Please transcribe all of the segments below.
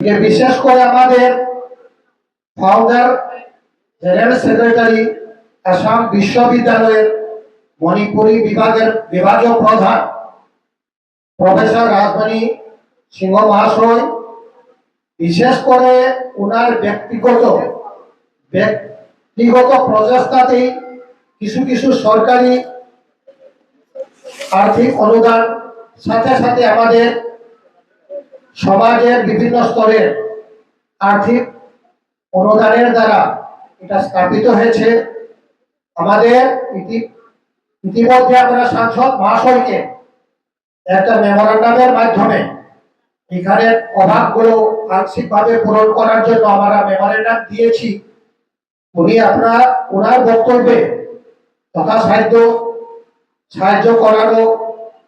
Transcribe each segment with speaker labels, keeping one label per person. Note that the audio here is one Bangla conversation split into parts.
Speaker 1: বিশেষ করে আমাদের ফাউন্ডার জেনারেল সেক্রেটারি আসাম বিশ্ববিদ্যালয়ের মণিপুরী বিভাগের বিভাগীয় প্রধান প্রফেসর রাজমণি সিংহ মহাশয়, বিশেষ করে ওনার ব্যক্তিগত প্রচেষ্টাতেই কিছু কিছু সরকারি আর্থিক অনুদান সাথে সাথে আমাদের সমাজের বিভিন্ন স্তরের আর্থিক অনুদানের দ্বারা এটা স্থাপিত হয়েছে। আমাদের ইতিমধ্যে আমরা সাংসদ মহাশয়কে একটা মেমোরান্ডামের মাধ্যমে এখানের অভাবগুলো আংশিকভাবে পূরণ করার জন্য আমরা মেমোরান্ডাম দিয়েছি। উনি ওনার বক্তব্যে সাহায্য করারও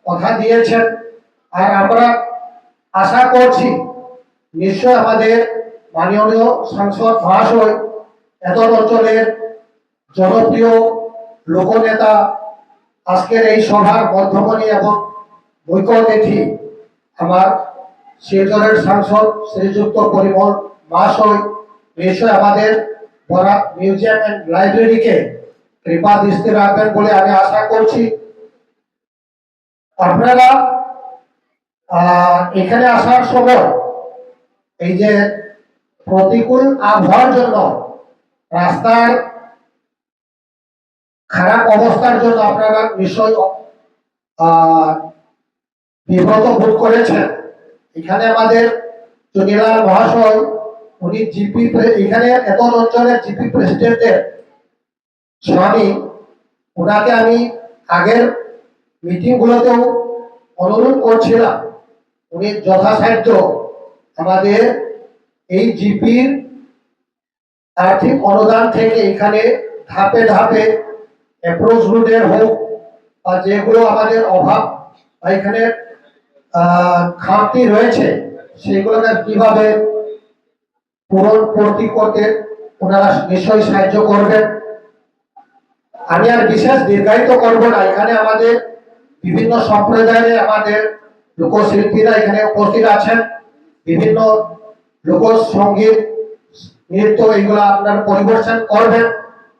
Speaker 1: কথা দিয়েছেন। আর আমরা আশা করছি নিশ্চয় আমাদের মাননীয় সাংসদ মহাশয় এত অঞ্চলের জনপ্রিয় লোকনেতা, আজকের এই সভার মধ্যমণি এবং মুখ্য অতিথি আমার শিলচরের সাংসদ শ্রীযুক্ত পরিমল মহাশয় নিশ্চয় আমাদের বরাক মিউজিয়াম এন্ড লাইব্রেরিকে কৃপা দৃষ্টি রাখবেন বলে আমি আশা করছি। আপনারা এখানে আসার সময় এই যে প্রতিকূল আবহাওয়ার জন্য রাস্তার খারাপ অবস্থার জন্য আপনারা নিশ্চয় বিব্রত বোধ করেছেন। এখানে আমাদের চুনিলাল মহাশয়, উনি জিপি এখানে এত অঞ্চলের জিপি প্রেসিডেন্টের স্বামী, ওনাকে আমি আগের মিটিং গুলোতেও অনুরোধ করছিলাম উনি যথাসাধ্য আমাদের এই জিপির আর্থিক অনুদান থেকে এখানে ধাপে ধাপে অ্যাপ্রোচ রুটের হোক বা যেগুলো আমাদের অভাব বা এখানে খামতি রয়েছে সেগুলোকে কিভাবে পূর্তি করতে ওনারা নিশ্চয়ই সাহায্য করবেন। আমি আর বিশেষ দীর্ঘায়িত করব না। এখানে আমাদের বিভিন্ন সম্প্রদায়ের আমাদের লোকশিল্পীরা এখানে উপস্থিত আছেন। বিভিন্ন লোকসঙ্গীত, নৃত্য এগুলো আপনার পরিবেশন করবেন।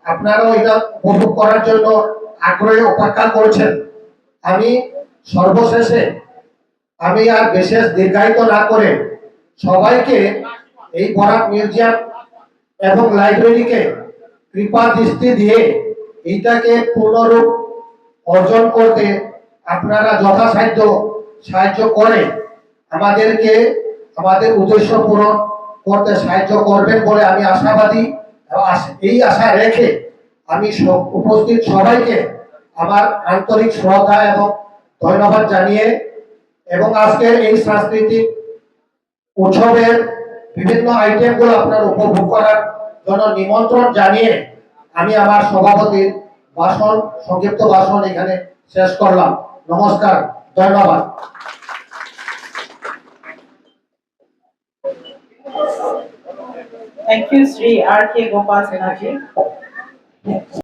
Speaker 1: আপনারাও এটা উপভোগ করার জন্য আগ্রহে অপেক্ষা করছেন। আমি সর্বশেষে আমি আর বিশেষ দীর্ঘায়িত না করে সবাইকে এই বরাক মিউজিয়াম এবং লাইব্রেরিকে কৃপা দৃষ্টি দিয়ে এইটাকে পুনরূপ অর্জন করতে আপনারা যথাসাধ্য সাহায্য করে আমাদেরকে আমাদের উদ্দেশ্য পূরণ করতে সাহায্য করবেন বলে আমি আশাবাদী। এই আশা রেখে আমি উপস্থিত সবাইকে আমার আন্তরিক শ্রদ্ধা এবং ধন্যবাদ জানিয়ে এবং আজকের এই সাংস্কৃতিক উৎসবের বিভিন্ন আইটেমগুলো আপনার উপভোগ করার জন্য নিমন্ত্রণ জানিয়ে আমি আমার সভাপতির সংক্ষিপ্ত ভাষণ এখানে শেষ করলাম। নমস্কার, ধন্যবাদ।
Speaker 2: Thank you, Sri R.K. Gopal Sinha ji.